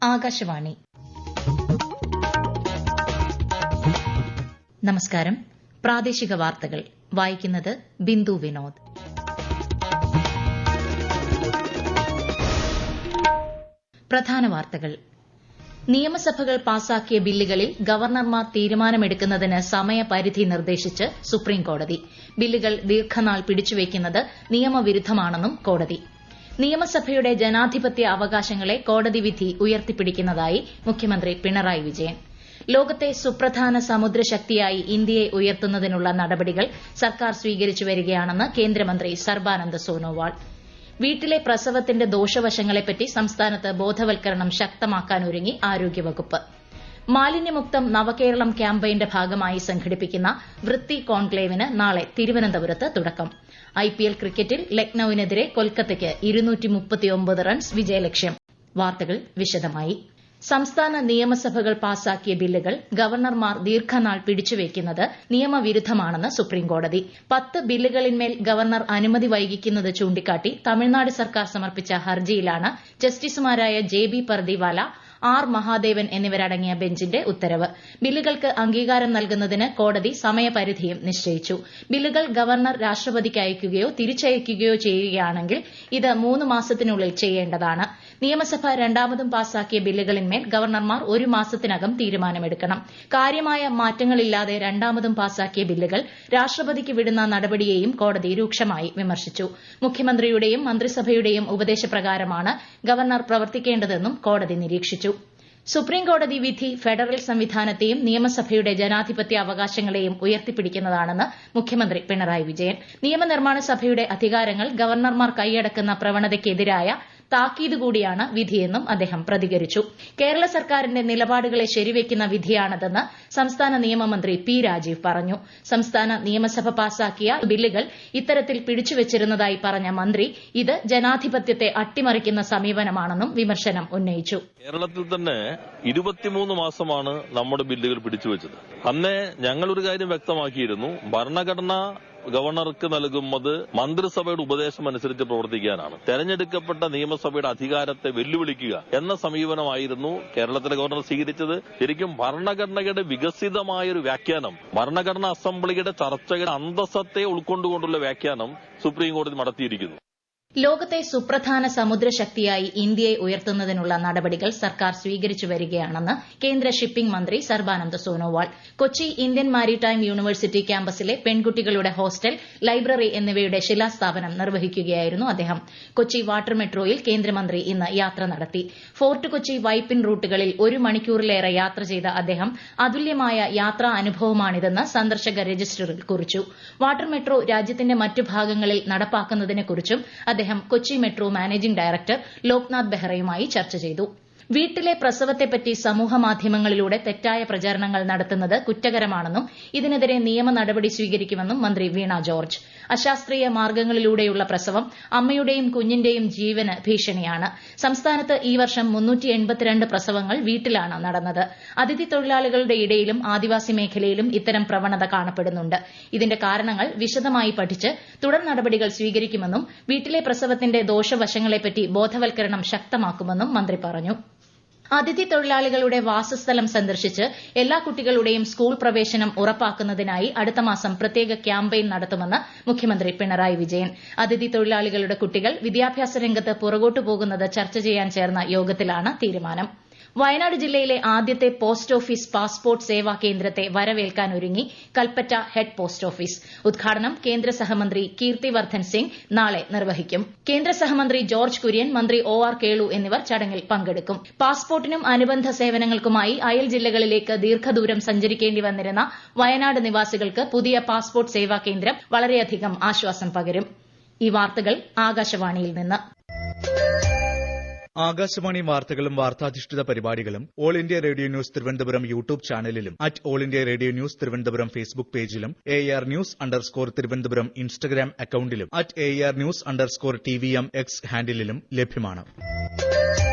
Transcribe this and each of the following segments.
ആകാശവാണി. നമസ്കാരം. പ്രാദേശിക വാർത്തകൾ വായിക്കുന്നത് ബിന്ദു വിനോദ്. പ്രധാന വാർത്തകൾ. നിയമസഭകൾ പാസാക്കിയ ബില്ലുകളിൽ ഗവർണർമാർ തീരുമാനമെടുക്കുന്നതിന് സമയപരിധി നിർദ്ദേശിച്ച് സുപ്രീംകോടതി. ബില്ലുകൾ ദീർഘനാൾ പിടിച്ചുവയ്ക്കുന്നത് നിയമവിരുദ്ധമാണെന്നും കോടതി. നിയമസഭയുടെ ജനാധിപത്യ അവകാശങ്ങളെ കോടതി വിധി ഉയർത്തിപ്പിടിക്കുന്നതായി മുഖ്യമന്ത്രി പിണറായി വിജയൻ. ലോകത്തെ സുപ്രധാന സമുദ്രശക്തിയായി ഇന്ത്യയെ ഉയർത്തുന്നതിനുള്ള നടപടികൾ സർക്കാർ സ്വീകരിച്ചു വരികയാണെന്ന് കേന്ദ്രമന്ത്രി സർബാനന്ദ് സോനോവാൾ. വീട്ടിലെ പ്രസവത്തിന്റെ ദോഷവശങ്ങളെപ്പറ്റി സംസ്ഥാനത്ത് ബോധവൽക്കരണം ശക്തമാക്കാനൊരുങ്ങി ആരോഗ്യവകുപ്പ്. മാലിന്യമുക്തം നവകേരളം ക്യാമ്പയിന്റെ ഭാഗമായി സംഘടിപ്പിക്കുന്ന വൃത്തി കോൺക്ലേവിന് നാളെ തിരുവനന്തപുരത്ത് തുടക്കം. ഐപിഎൽ ക്രിക്കറ്റിൽ ലക്നൌവിനെതിരെ കൊൽക്കത്തയ്ക്ക് 239 റൺസ് വിജയലക്ഷ്യം. വാർത്തകൾ വിശദമായി. സംസ്ഥാന നിയമസഭകൾ പാസാക്കിയ ബില്ലുകൾ ഗവർണർമാർ ദീർഘനാൾ പിടിച്ചുവയ്ക്കുന്നത് നിയമവിരുദ്ധമാണെന്ന് സുപ്രീംകോടതി. 10 ബില്ലുകളിന്മേൽ ഗവർണർ അനുമതി വൈകിക്കുന്നത് ചൂണ്ടിക്കാട്ടി തമിഴ്നാട് സർക്കാർ സമർപ്പിച്ച ഹർജിയിലാണ് ജസ്റ്റിസുമാരായ JB പർദിവാല, R മഹാദേവൻ എന്നിവരടങ്ങിയ ബെഞ്ചിന്റെ ഉത്തരവ്. ബില്ലുകൾക്ക് അംഗീകാരം നൽകുന്നതിന് കോടതി സമയപരിധിയും നിശ്ചയിച്ചു. ബില്ലുകൾ ഗവർണർ രാഷ്ട്രപതിക്ക് അയക്കുകയോ തിരിച്ചയക്കുകയോ ചെയ്യുകയാണെങ്കിൽ ഇത് 3 മാസത്തിനുള്ളിൽ ചെയ്യേണ്ടതാണ്. നിയമസഭ രണ്ടാമതും പാസാക്കിയ ബില്ലുകളിന്മേൽ ഗവർണർമാർ 1 മാസത്തിനകം തീരുമാനമെടുക്കണം. കാര്യമായ മാറ്റങ്ങളില്ലാതെ രണ്ടാമതും പാസാക്കിയ ബില്ലുകൾ രാഷ്ട്രപതിക്ക് വിടുന്ന നടപടിയെയും കോടതി രൂക്ഷമായി വിമർശിച്ചു. മുഖ്യമന്ത്രിയുടെയും മന്ത്രിസഭയുടെയും ഉപദേശപ്രകാരമാണ് ഗവർണർ പ്രവർത്തിക്കേണ്ടതെന്നും കോടതി നിരീക്ഷിച്ചു. സുപ്രീംകോടതി വിധി ഫെഡറൽ സംവിധാനത്തെയും നിയമസഭയുടെ ജനാധിപത്യ അവകാശങ്ങളെയും ഉയർത്തിപ്പിടിക്കുന്നതാണെന്ന് മുഖ്യമന്ത്രി പിണറായി വിജയൻ. നിയമനിർമ്മാണ സഭയുടെ അധികാരങ്ങൾ ഗവർണർമാർ കൈയടക്കുന്ന പ്രവണതയ്ക്കെതിരായ താക്കീത് കൂടിയാണ് വിധിയെന്നും അദ്ദേഹം പ്രതികരിച്ചു. കേരള സർക്കാരിന്റെ നിലപാടുകളെ ശരിവയ്ക്കുന്ന വിധിയാണിതെന്ന് സംസ്ഥാന നിയമമന്ത്രി P. രാജീവ് പറഞ്ഞു. സംസ്ഥാന നിയമസഭ പാസാക്കിയ ബില്ലുകൾ ഇത്തരത്തിൽ പിടിച്ചുവച്ചിരുന്നതായി പറഞ്ഞ മന്ത്രി ഇത് ജനാധിപത്യത്തെ അട്ടിമറിക്കുന്ന സമീപനമാണെന്നും വിമർശനം ഉന്നയിച്ചു. കേരളത്തിൽ തന്നെ 23 മാസമാണ് നമ്മുടെ ബില്ലുകൾ പിടിച്ചുവെച്ചത്. അന്നേ ഞങ്ങളൊരു കാര്യം വ്യക്തമാക്കിയിരുന്നു. ഭരണഘടന ഗവർണർക്ക് നൽകുന്നത് മന്ത്രിസഭയുടെ ഉപദേശം അനുസരിച്ച് പ്രവർത്തിക്കാനാണ്. തെരഞ്ഞെടുക്കപ്പെട്ട നിയമസഭയുടെ അധികാരത്തെ വെല്ലുവിളിക്കുക എന്ന സമീപനമായിരുന്നു കേരളത്തിലെ ഗവർണർ സ്വീകരിച്ചത്. ശരിക്കും ഭരണഘടനയുടെ വികസിതമായൊരു വ്യാഖ്യാനം, ഭരണഘടനാ അസംബ്ലിയുടെ ചർച്ചയുടെ അന്തസ്സത്തെ ഉൾക്കൊണ്ടുകൊണ്ടുള്ള വ്യാഖ്യാനം സുപ്രീം കോടതി നടത്തിയിരിക്കുന്നു. ലോകത്തെ സുപ്രധാന സമുദ്രശക്തിയായി ഇന്ത്യയെ ഉയർത്തുന്നതിനുള്ള നടപടികൾ സർക്കാർ സ്വീകരിച്ചു വരികയാണെന്ന് കേന്ദ്ര ഷിപ്പിംഗ് മന്ത്രി Sarbananda Sonowal. Kochi Indian maritime university ക്യാമ്പസിലെ പെൺകുട്ടികളുടെ ഹോസ്റ്റൽ, ലൈബ്രറി എന്നിവയുടെ ശിലാസ്ഥാപനം നിർവഹിക്കുകയായിരുന്നു അദ്ദേഹം. കൊച്ചി വാട്ടർ മെട്രോയിൽ കേന്ദ്രമന്ത്രി ഇന്ന് യാത്ര നടത്തി. ഫോർട്ട് കൊച്ചി വൈപ്പിൻ റൂട്ടുകളിൽ 1 മണിക്കൂറിലേറെ യാത്ര ചെയ്ത അദ്ദേഹം അതുല്യമായ യാത്രാ അനുഭവമാണിതെന്ന് സന്ദർശക രജിസ്റ്ററിൽ കുറിച്ചു. വാട്ടർ മെട്രോ രാജ്യത്തിന്റെ മറ്റു ഭാഗങ്ങളിൽ നടപ്പാക്കുന്നതിനെക്കുറിച്ചും അദ്ദേഹം Kochi metro managing director Loknath ബെഹ്റയുമായി ചർച്ച ചെയ്തു. വീട്ടിലെ പ്രസവത്തെപ്പറ്റി സമൂഹമാധ്യമങ്ങളിലൂടെ തെറ്റായ പ്രചാരണങ്ങൾ നടത്തുന്നത് കുറ്റകരമാണെന്നും ഇതിനെതിരെ നിയമ നടപടി സ്വീകരിക്കുമെന്നും മന്ത്രി വീണ ജോർജ്. അശാസ്ത്രീയ മാർഗ്ഗങ്ങളിലൂടെയുള്ള പ്രസവം അമ്മയുടെയും കുഞ്ഞിന്റെയും ജീവന് ഭീഷണിയാണ്. സംസ്ഥാനത്ത് ഈ വർഷം 382 പ്രസവങ്ങൾ വീട്ടിലാണ് നടന്നത്. അതിഥി തൊഴിലാളികളുടെ ഇടയിലും ആദിവാസി മേഖലയിലും ഇത്തരം പ്രവണത കാണപ്പെടുന്നുണ്ട്. ഇതിന്റെ കാരണങ്ങൾ വിശദമായി പഠിച്ച് തുടർ നടപടികൾ സ്വീകരിക്കുമെന്നും വീട്ടിലെ പ്രസവത്തിന്റെ ദോഷവശങ്ങളെപ്പറ്റി ബോധവൽക്കരണം ശക്തമാക്കുമെന്നും മന്ത്രി പറഞ്ഞു. അതിഥി തൊഴിലാളികളുടെ വാസസ്ഥലം സന്ദർശിച്ച് എല്ലാ കുട്ടികളുടെയും സ്കൂൾ പ്രവേശനം ഉറപ്പാക്കുന്നതിനായി അടുത്ത മാസം പ്രത്യേക ക്യാമ്പയിൻ നടത്തുമെന്ന് മുഖ്യമന്ത്രി പിണറായി വിജയൻ. അതിഥി തൊഴിലാളികളുടെ കുട്ടികൾ വിദ്യാഭ്യാസ രംഗത്ത് പുറകോട്ടു പോകുന്നത് ചർച്ച ചെയ്യാൻ ചേർന്ന യോഗത്തിലാണ് തീരുമാനം. വയനാട് ജില്ലയിലെ ആദ്യത്തെ പോസ്റ്റ് ഓഫീസ് പാസ്പോർട്ട് സേവാ കേന്ദ്രത്തെ വരവേൽക്കാനൊരുങ്ങി കൽപ്പറ്റ ഹെഡ് പോസ്റ്റ് ഓഫീസ്. ഉദ്ഘാടനം കേന്ദ്ര സഹമന്ത്രി കീർത്തിവർദ്ധൻ സിംഗ് നാളെ നിർവഹിക്കും. കേന്ദ്ര സഹമന്ത്രി ജോർജ് കുര്യൻ, മന്ത്രി OR കേളു എന്നിവർ ചടങ്ങിൽ പങ്കെടുക്കും. പാസ്പോർട്ടിനും അനുബന്ധ സേവനങ്ങൾക്കുമായി അയൽ ജില്ലകളിലേക്ക് ദീർഘദൂരം സഞ്ചരിക്കേണ്ടി വന്നിരുന്ന വയനാട് നിവാസികൾക്ക് പുതിയ പാസ്പോർട്ട് സേവാ കേന്ദ്രം വളരെയധികം ആശ്വാസം പകരും. ഈ വാർത്തകൾ ആകാശവാണിയിൽ നിന്ന്. ആകാശവാണി വാർത്തകളും വാർത്താധിഷ്ഠിത പരിപാടികളും All India Radio News Thiruvananthapuram YouTube ചാനലിലും All India Radio News Thiruvananthapuram Facebook പേജിലും AR News_ തിരുവനന്തപുരം ഇൻസ്റ്റഗ്രാം അക്കൌണ്ടിലും AR News_TVM X ഹാൻഡിലും ലഭ്യമാണ്.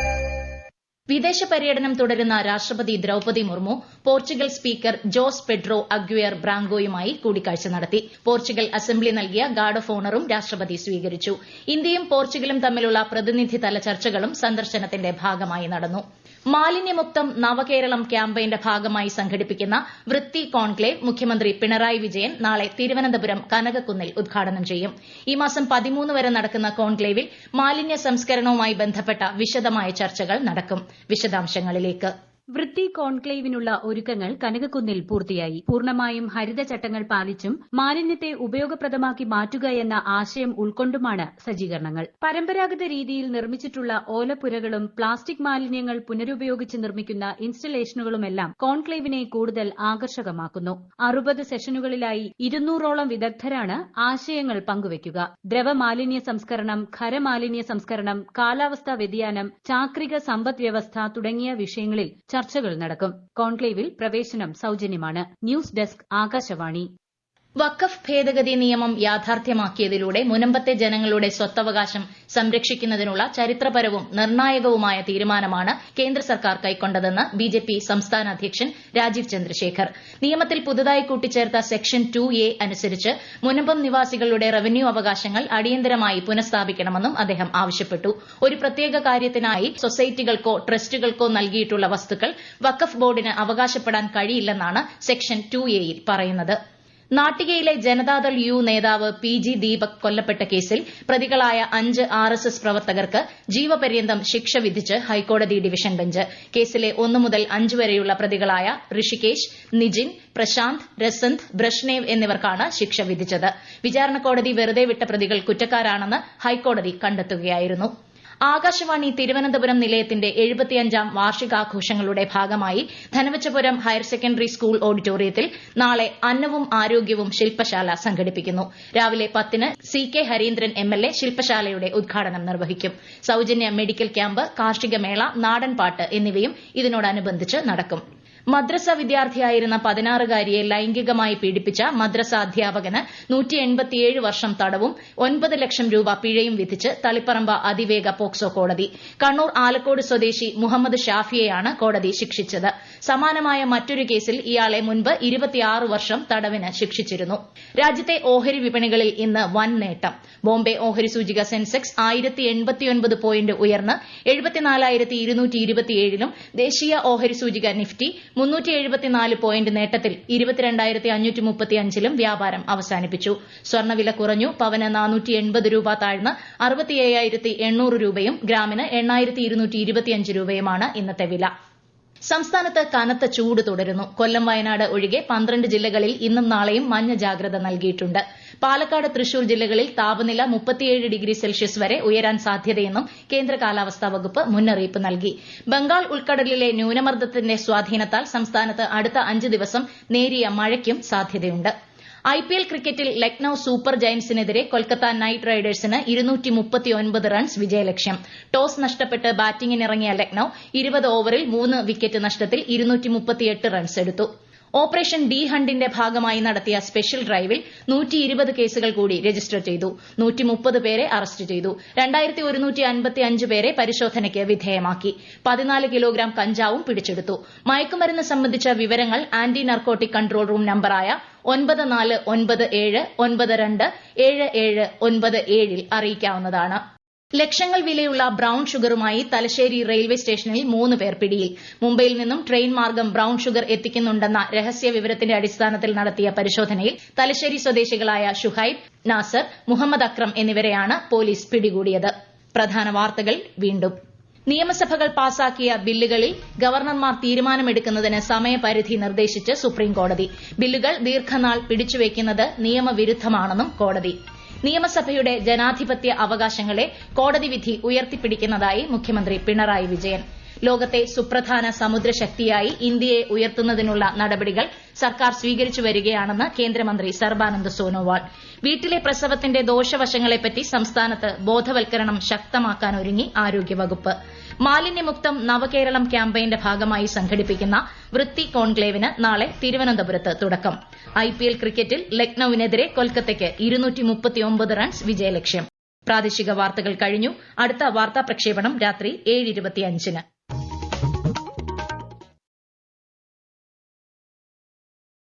വിദേശ പര്യടനം തുടരുന്ന രാഷ്ട്രപതി Droupadi Murmu Portugal speaker Jose Pedro Aguiar ബ്രാങ്കോയുമായി കൂടിക്കാഴ്ച നടത്തി. പോർച്ചുഗൽ അസംബ്ലി നൽകിയ ഗാർഡ് ഓഫ് ഓണറും രാഷ്ട്രപതി സ്വീകരിച്ചു. ഇന്ത്യയും പോർച്ചുഗലും തമ്മിലുള്ള പ്രതിനിധിതല ചർച്ചകളും സന്ദർശനത്തിന്റെ ഭാഗമായി നടന്നു. മാലിന്യമുക്തം നവകേരളം ക്യാമ്പയിന്റെ ഭാഗമായി സംഘടിപ്പിക്കുന്ന വൃത്തി കോൺക്ലേവ് മുഖ്യമന്ത്രി പിണറായി വിജയൻ നാളെ തിരുവനന്തപുരം കനകക്കുന്നിൽ ഉദ്ഘാടനം ചെയ്യും. ഈ മാസം 13 വരെ നടക്കുന്ന കോൺക്ലേവിൽ മാലിന്യ സംസ്കരണവുമായി ബന്ധപ്പെട്ട വിശദമായ ചർച്ചകൾ നടക്കും. വിശദാംശങ്ങളിലേക്ക്. വൃത്തി കോൺക്ലേവിനുള്ള ഒരുക്കങ്ങൾ കനകക്കുന്നിൽ പൂർത്തിയായി. പൂർണ്ണമായും ഹരിതചട്ടങ്ങൾ പാലിച്ചും മാലിന്യത്തെ ഉപയോഗപ്രദമാക്കി മാറ്റുക എന്ന ആശയം ഉൾക്കൊണ്ടുമാണ് സജ്ജീകരണങ്ങൾ. പരമ്പരാഗത രീതിയിൽ നിർമ്മിച്ചിട്ടുള്ള ഓലപ്പുരകളും പ്ലാസ്റ്റിക് മാലിന്യങ്ങൾ പുനരുപയോഗിച്ച് നിർമ്മിക്കുന്ന ഇൻസ്റ്റലേഷനുകളുമെല്ലാം കോൺക്ലേവിനെ കൂടുതൽ ആകർഷകമാക്കുന്നു. 60 സെഷനുകളിലായി 200ഓളം വിദഗ്ധരാണ് ആശയങ്ങൾ പങ്കുവയ്ക്കുക. ദ്രവമാലിന്യ സംസ്കരണം, ഖരമാലിന്യ സംസ്കരണം, കാലാവസ്ഥാ വ്യതിയാനം, ചാക്രിക സമ്പദ് വ്യവസ്ഥ തുടങ്ങിയ വിഷയങ്ങളിൽ ചർച്ചകൾ നടക്കും. കോൺക്ലേവിൽ പ്രവേശനം സൌജന്യമാണ്. News desk Akashvani. വഖഫ് ഭേദഗതി നിയമം യാഥാർത്ഥ്യമാക്കിയതിലൂടെ മുനമ്പത്തെ ജനങ്ങളുടെ സ്വത്തവകാശം സംരക്ഷിക്കുന്നതിനുള്ള ചരിത്രപരവും നിർണായകവുമായ തീരുമാനമാണ് കേന്ദ്ര സർക്കാർ കൈക്കൊണ്ടതെന്ന് ബിജെപി സംസ്ഥാന അധ്യക്ഷൻ രാജീവ് ചന്ദ്രശേഖർ. നിയമത്തിൽ പുതുതായി കൂട്ടിച്ചേർത്ത സെക്ഷൻ 2A അനുസരിച്ച് മുനമ്പം നിവാസികളുടെ റവന്യൂ അവകാശങ്ങൾ അടിയന്തരമായി പുനഃസ്ഥാപിക്കണമെന്നും അദ്ദേഹം ആവശ്യപ്പെട്ടു. ഒരു പ്രത്യേക കാര്യത്തിനായി സൊസൈറ്റികൾക്കോ ട്രസ്റ്റുകൾക്കോ നൽകിയിട്ടുള്ള വസ്തുക്കൾ വഖഫ് ബോർഡിന് അവകാശപ്പെടാൻ കഴിയില്ലെന്നാണ് സെക്ഷൻ 2A യിൽ പറയുന്നത്. നാട്ടികയിലെ ജനതാദൾ യു നേതാവ് PG ദീപക് കൊല്ലപ്പെട്ട കേസിൽ പ്രതികളായ 5 RSS പ്രവർത്തകർക്ക് ജീവപര്യന്തം ശിക്ഷ വിധിച്ച് ഹൈക്കോടതി ഡിവിഷൻ ബെഞ്ച്. കേസിലെ 1 മുതൽ 5 വരെയുള്ള പ്രതികളായ ഋഷികേശ്, നിജിൻ, പ്രശാന്ത്, രസന്ത്, ബ്രഷ്നേവ് എന്നിവർക്കാണ് ശിക്ഷ വിധിച്ചത്. വിചാരണ കോടതി വെറുതെ വിട്ട പ്രതികൾ കുറ്റക്കാരാണെന്ന് ഹൈക്കോടതി കണ്ടെത്തുകയായിരുന്നു. ആകാശവാണി തിരുവനന്തപുരം നിലയത്തിന്റെ 75ാം വാർഷികാഘോഷങ്ങളുടെ ഭാഗമായി ധനവച്ചപുരം ഹയർ സെക്കൻഡറി സ്കൂൾ ഓഡിറ്റോറിയത്തിൽ നാളെ അന്നവും ആരോഗ്യവും ശില്പശാല സംഘടിപ്പിക്കുന്നു. രാവിലെ 10-ന് CK ഹരീന്ദ്രൻ MLA ശില്പശാലയുടെ ഉദ്ഘാടനം നിർവഹിക്കും. സൌജന്യ മെഡിക്കൽ ക്യാമ്പ്, കാർഷിക മേള, നാടൻപാട്ട് എന്നിവയും ഇതിനോടനുബന്ധിച്ച് നടക്കും. മദ്രസ വിദ്യാർത്ഥിയായിരുന്ന 16-കാരിയെ ലൈംഗികമായി പീഡിപ്പിച്ച മദ്രസ അധ്യാപകന് 187 വർഷം തടവും 9 ലക്ഷം രൂപ പിഴയും വിധിച്ച് തളിപ്പറമ്പ് അതിവേഗ പോക്സോ കോടതി. കണ്ണൂർ ആലക്കോട് സ്വദേശി മുഹമ്മദ് ഷാഫിയെയാണ് കോടതി ശിക്ഷിച്ചത്. സമാനമായ മറ്റൊരു കേസിൽ ഇയാളെ മുൻപ് 26 വർഷം തടവിന് ശിക്ഷിച്ചിരുന്നു. രാജ്യത്തെ ഓഹരി വിപണികളിൽ ഇന്ന് വൻ നേട്ടം. ബോംബെ ഓഹരി സൂചിക സെൻസെക്സ് 1089 പോയിന്റ് ഉയർന്ന് 74,227-ലും ദേശീയ ഓഹരി സൂചിക നിഫ്റ്റി 374 പോയിന്റ് നേട്ടത്തിൽ 22,535-ലും വ്യാപാരം അവസാനിപ്പിച്ചു. സ്വർണ്ണവില കുറഞ്ഞു. പവന് 480 രൂപ താഴ്ന്ന് 67,800 രൂപയും ഗ്രാമിന് 8,225 രൂപയുമാണ് ഇന്നത്തെ വില. സംസ്ഥാനത്ത് കനത്ത ചൂട് തുടരുന്നു. കൊല്ലം, വയനാട് ഒഴികെ 12 ജില്ലകളിൽ ഇന്നും നാളെയും മഞ്ഞ ജാഗ്രത നൽകിയിട്ടുണ്ട്. പാലക്കാട്, തൃശൂർ ജില്ലകളിൽ താപനില 37 ഡിഗ്രി സെൽഷ്യസ് വരെ ഉയരാൻ സാധ്യതയെന്നും കേന്ദ്ര കാലാവസ്ഥാ വകുപ്പ് മുന്നറിയിപ്പ് നൽകി. ബംഗാൾ ഉൾക്കടലിലെ ന്യൂനമർദ്ദത്തിന്റെ സ്വാധീനത്താൽ സംസ്ഥാനത്ത് അടുത്ത 5 ദിവസം നേരിയ മഴയ്ക്കും സാധ്യതയുണ്ട്. IPL ക്രിക്കറ്റിൽ ലക്നൌ സൂപ്പർ ജയന്റ്സിനെതിരെ കൊൽക്കത്ത നൈറ്റ് റൈഡേഴ്സിന് 239 റൺസ് വിജയലക്ഷ്യം. ടോസ് നഷ്ടപ്പെട്ട് ബാറ്റിംഗിനിറങ്ങിയ ലക്നൌ 20 ഓവറിൽ 3 വിക്കറ്റ് നഷ്ടത്തിൽ 238 റൺസ് എടുത്തു. ഓപ്പറേഷൻ ഡി ഹണ്ടിന്റെ ഭാഗമായി നടത്തിയ സ്പെഷ്യൽ ഡ്രൈവിൽ 120 കേസുകൾ കൂടി രജിസ്റ്റർ ചെയ്തു. 130 പേരെ അറസ്റ്റ് ചെയ്തു. 2155 പേരെ പരിശോധനയ്ക്ക് വിധേയമാക്കി. 14 കിലോഗ്രാം കഞ്ചാവും പിടിച്ചെടുത്തു. മയക്കുമരുന്ന് സംബന്ധിച്ച വിവരങ്ങൾ ആന്റി നർക്കോട്ടിക് കൺട്രോൾ റൂം നമ്പറായ 9497927797 അറിയിക്കാവുന്നതാണ്. ലക്ഷങ്ങൾ വിലയുള്ള ബ്രൌൺ ഷുഗറുമായി തലശ്ശേരി റെയിൽവേ സ്റ്റേഷനിൽ 3 പേർ പിടിയിൽ. മുംബൈയിൽ നിന്നും ട്രെയിൻ മാർഗം ബ്രൌൺ ഷുഗർ എത്തിക്കുന്നുണ്ടെന്ന രഹസ്യ വിവരത്തിന്റെ അടിസ്ഥാനത്തിൽ നടത്തിയ പരിശോധനയിൽ തലശ്ശേരി സ്വദേശികളായ ഷുഹൈബ്, നാസർ, മുഹമ്മദ് അക്രം എന്നിവരെയാണ് പോലീസ് പിടികൂടിയത്. പ്രധാന വാർത്തകൾ വീണ്ടും. നിയമസഭകൾ പാസാക്കിയ ബില്ലുകളിൽ ഗവർണർമാർ തീരുമാനമെടുക്കുന്നതിന് സമയപരിധി നിർദ്ദേശിച്ച് സുപ്രീംകോടതി. ബില്ലുകൾ ദീർഘനാൾ പിടിച്ചുവെക്കുന്നത് നിയമവിരുദ്ധമാണെന്നും കോടതി. നിയമസഭയുടെ ജനാധിപത്യ അവകാശങ്ങളെ കോടതി വിധി ഉയർത്തിപ്പിടിക്കുന്നതായി മുഖ്യമന്ത്രി പിണറായി വിജയൻ. ലോകത്തെ സുപ്രധാന സമുദ്രശക്തിയായി ഇന്ത്യയെ ഉയർത്തുന്നതിനുള്ള നടപടികൾ സർക്കാർ സ്വീകരിച്ചു വരികയാണെന്ന് കേന്ദ്രമന്ത്രി സർബാനന്ദ് സോനോവാൾ. വീട്ടിലെ പ്രസവത്തിന്റെ ദോഷവശങ്ങളെപ്പറ്റി സംസ്ഥാനത്ത് ബോധവൽക്കരണം ശക്തമാക്കാനൊരുങ്ങി ആരോഗ്യവകുപ്പ്. മാലിന്യമുക്തം നവകേരളം ക്യാമ്പയിന്റെ ഭാഗമായി സംഘടിപ്പിക്കുന്ന വൃത്തി കോൺക്ലേവിന് നാളെ തിരുവനന്തപുരത്ത് തുടക്കം. IPL ക്രിക്കറ്റിൽ ലക്നൌവിനെതിരെ കൊൽക്കത്തയ്ക്ക് 239 റൺസ് വിജയലക്ഷ്യം. പ്രാദേശിക വാർത്തകൾ കഴിഞ്ഞു. അടുത്ത വാർത്താ പ്രക്ഷേപണം രാത്രി 7:25-ന്.